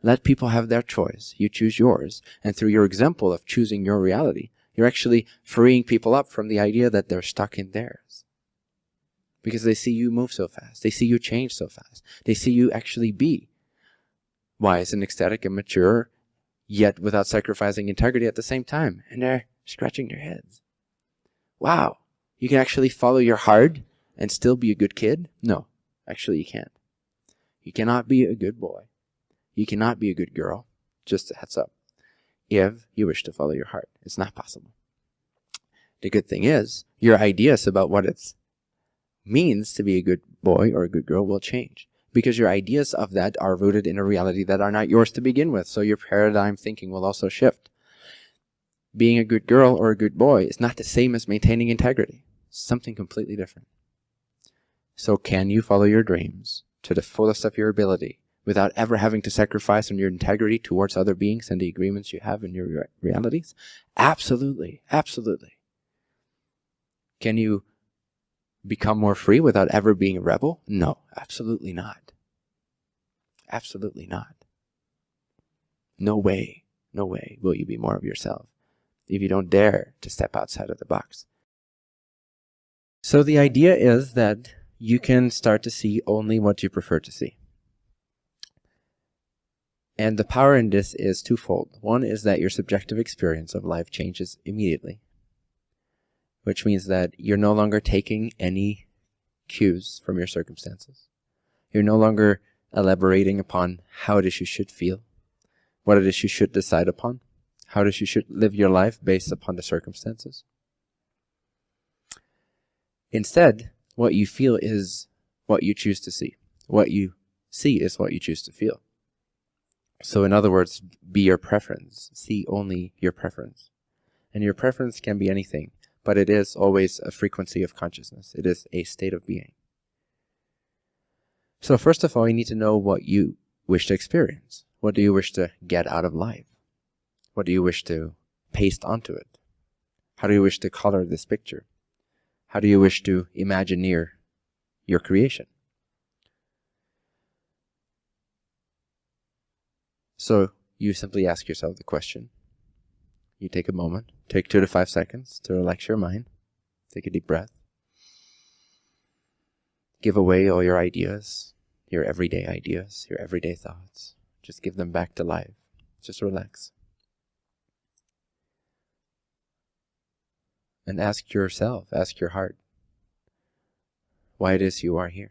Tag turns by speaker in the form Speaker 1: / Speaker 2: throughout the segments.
Speaker 1: Let people have their choice. You choose yours. And through your example of choosing your reality, you're actually freeing people up from the idea that they're stuck in theirs. Because they see you move so fast. They see you change so fast. They see you actually be wise and ecstatic and mature, yet without sacrificing integrity at the same time. And they're scratching their heads. Wow, you can actually follow your heart and still be a good kid? No, actually you can't. You cannot be a good boy. You cannot be a good girl. Just a heads up. If you wish to follow your heart, it's not possible. The good thing is, your ideas about what it means to be a good boy or a good girl will change. Because your ideas of that are rooted in a reality that are not yours to begin with. So your paradigm thinking will also shift. Being a good girl or a good boy is not the same as maintaining integrity. It's something completely different. So can you follow your dreams to the fullest of your ability without ever having to sacrifice on your integrity towards other beings and the agreements you have in your realities? Absolutely. Absolutely. Can you become more free without ever being a rebel? No, absolutely not. Absolutely not. No way will you be more of yourself if you don't dare to step outside of the box. So the idea is that you can start to see only what you prefer to see. And the power in this is twofold. One is that your subjective experience of life changes immediately, which means that you're no longer taking any cues from your circumstances. You're no longer elaborating upon how it is you should feel, what it is you should decide upon, how it is you should live your life based upon the circumstances. Instead, what you feel is what you choose to see. What you see is what you choose to feel. So in other words, be your preference. See only your preference. And your preference can be anything, but it is always a frequency of consciousness. It is a state of being. So first of all, you need to know what you wish to experience. What do you wish to get out of life? What do you wish to paste onto it? How do you wish to color this picture? How do you wish to imagineer your creation? So you simply ask yourself the question. You take a moment, take 2 to 5 seconds to relax your mind. Take a deep breath. Give away all your ideas, your everyday thoughts. Just give them back to life. Just relax. And ask yourself, ask your heart, why it is you are here.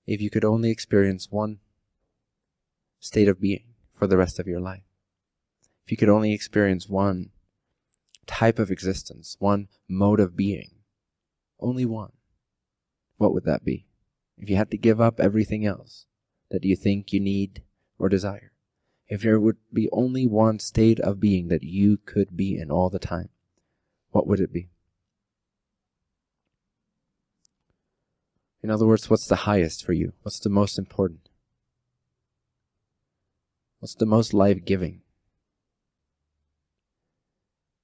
Speaker 1: If you could only experience one state of being for the rest of your life, if you could only experience one type of existence, one mode of being, only one, what would that be? If you had to give up everything else that you think you need or desire, if there would be only one state of being that you could be in all the time, what would it be? In other words, what's the highest for you? What's the most important? What's the most life-giving?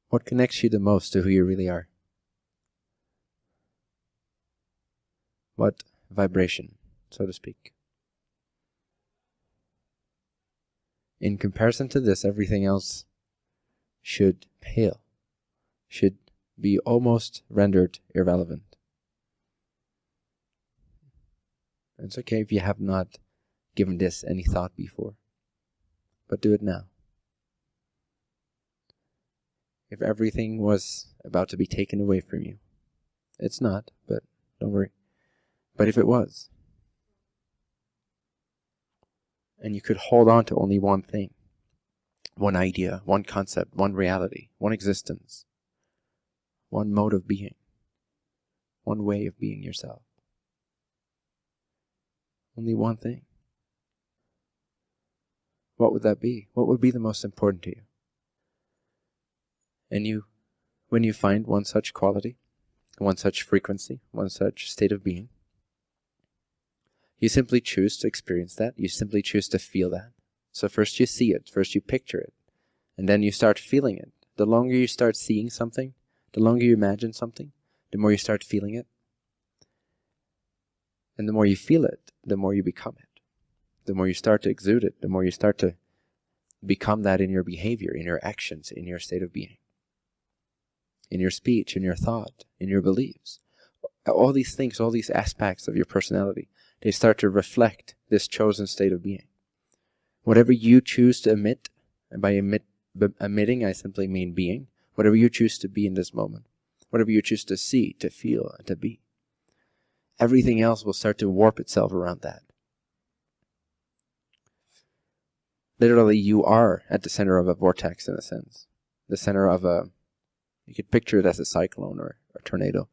Speaker 1: What connects you the most to who you really are? What vibration, so to speak? In comparison to this, everything else should pale, should be almost rendered irrelevant. It's okay if you have not given this any thought before, but do it now. If everything was about to be taken away from you, it's not, but don't worry. But if it was, and you could hold on to only one thing, one idea, one concept, one reality, one existence, one mode of being, one way of being yourself, only one thing, what would that be? What would be the most important to you? And when you find one such quality, one such frequency, one such state of being, you simply choose to experience that. You simply choose to feel that. So first you see it, first you picture it, and then you start feeling it. The longer you start seeing something, the longer you imagine something, the more you start feeling it. And the more you feel it, the more you become it. the more you start to exude it, the more you start to become that in your behavior, in your actions, in your state of being, in your speech, in your thought, in your beliefs. All these things, all these aspects of your personality, they start to reflect this chosen state of being. Whatever you choose to emit, and by emitting I simply mean being, whatever you choose to be in this moment, whatever you choose to see, to feel, and to be, everything else will start to warp itself around that. Literally, you are at the center of a vortex in a sense. The center of you could picture it as a cyclone or a tornado.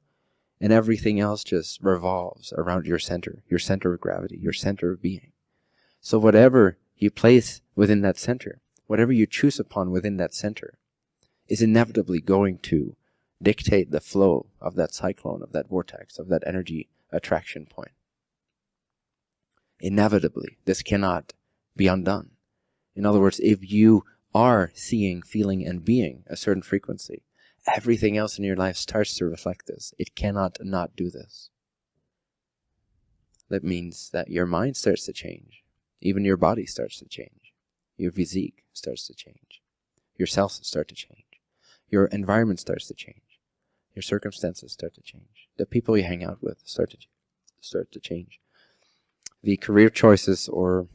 Speaker 1: And everything else just revolves around your center of gravity, your center of being. So whatever you place within that center, whatever you choose upon within that center, is inevitably going to dictate the flow of that cyclone, of that vortex, of that energy attraction point. Inevitably, this cannot be undone. In other words, if you are seeing, feeling, and being a certain frequency, everything else in your life starts to reflect this. It cannot not do this. That means that your mind starts to change. Even your body starts to change. Your physique starts to change. Your cells start to change. Your environment starts to change. Your circumstances start to change. The people you hang out with start to change. The career choices or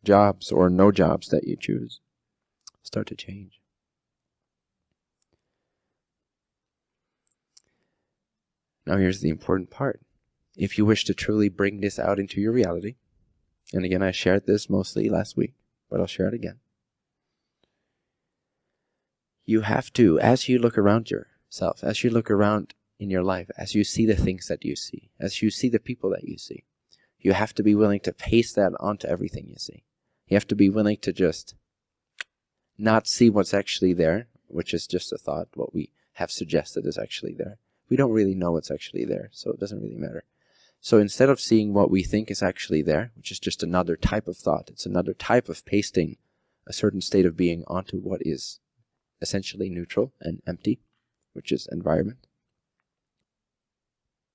Speaker 1: jobs or no jobs that you choose start to change. Now here's the important part. If you wish to truly bring this out into your reality, and again I shared this mostly last week, but I'll share it again. You have to, as you look around yourself, as you look around in your life, as you see the things that you see, as you see the people that you see, you have to be willing to paste that onto everything you see. You have to be willing to just not see what's actually there, which is just a thought, what we have suggested is actually there. We don't really know what's actually there, so it doesn't really matter. So instead of seeing what we think is actually there, which is just another type of thought, it's another type of pasting a certain state of being onto what is essentially neutral and empty, which is environment.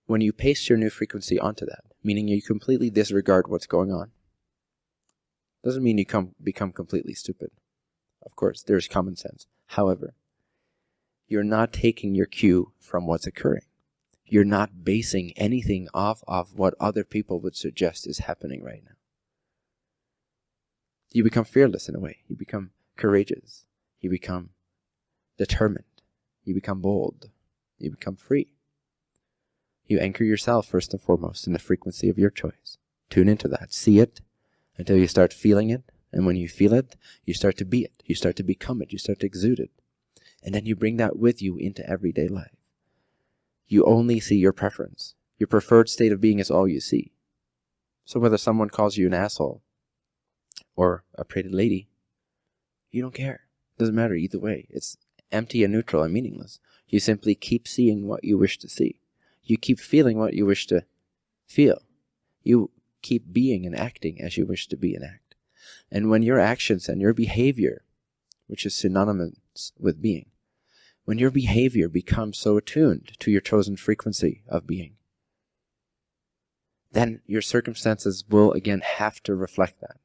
Speaker 1: When you paste your new frequency onto that, meaning you completely disregard what's going on, doesn't mean you become completely stupid. Of course, there's common sense. However, you're not taking your cue from what's occurring. You're not basing anything off of what other people would suggest is happening right now. You become fearless in a way. You become courageous. You become determined. You become bold. You become free. You anchor yourself first and foremost in the frequency of your choice. Tune into that. See it until you start feeling it. And when you feel it, you start to be it. You start to become it. You start to exude it. And then you bring that with you into everyday life. You only see your preference. Your preferred state of being is all you see. So whether someone calls you an asshole or a pretty lady, you don't care. It doesn't matter either way. It's empty and neutral and meaningless. You simply keep seeing what you wish to see. You keep feeling what you wish to feel. You keep being and acting as you wish to be and act. And when your actions and your behavior, which is synonymous with being, when your behavior becomes so attuned to your chosen frequency of being, then your circumstances will again have to reflect that.